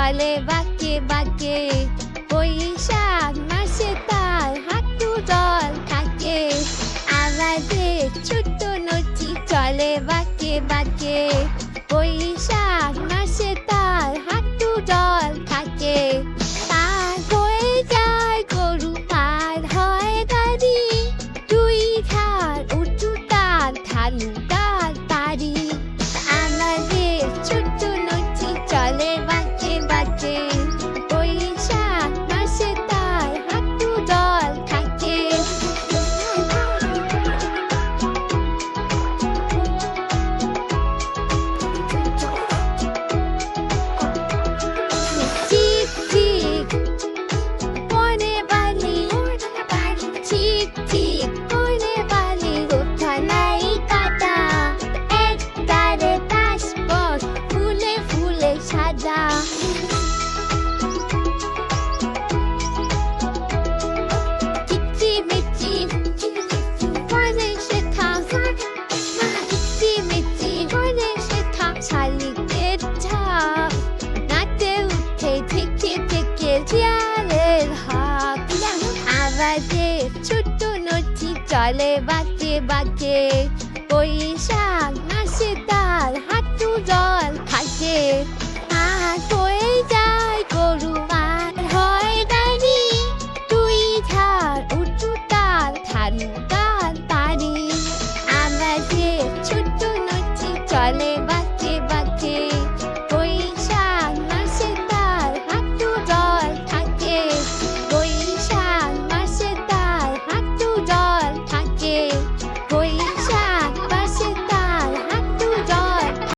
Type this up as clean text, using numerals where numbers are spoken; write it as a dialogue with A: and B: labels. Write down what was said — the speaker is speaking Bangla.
A: চলে বাঁকে বাঁকে বৈশাখ মাসে তার হাঁটু জল থাকে আমাদের ছোট্ট নদী চলে বাঁকে বাঁকে বৈশাখ মাসে তার হাঁটু জল থাকে পার হয়ে যায় গরু পার হয় গাড়ি দুই ধার উঁচু তার ঢালু তার বাড়ি আমাদের ছোট্ট নদী চলে বাঁকে বাঁকে বৈশাখ মাসে তার হাঁটু জল থাকে ঠিক ঠিক মনে বালি ঠিক ঠিক মনে বালি কোথা নাই কাটা এক তারে দাসপথ ফুলে ফুলে সাদা কিচিমিচি করে শেখা কিচিমিচি করে শেখা শালিকের ঝাঁক নাচে উঠে থেকে থেকে জিয়ালের হাক আমাদের ছোট্ট নদী চলে বাঁকে বাঁকে বৈশাখ মাসে তার হাঁটু জল থাকে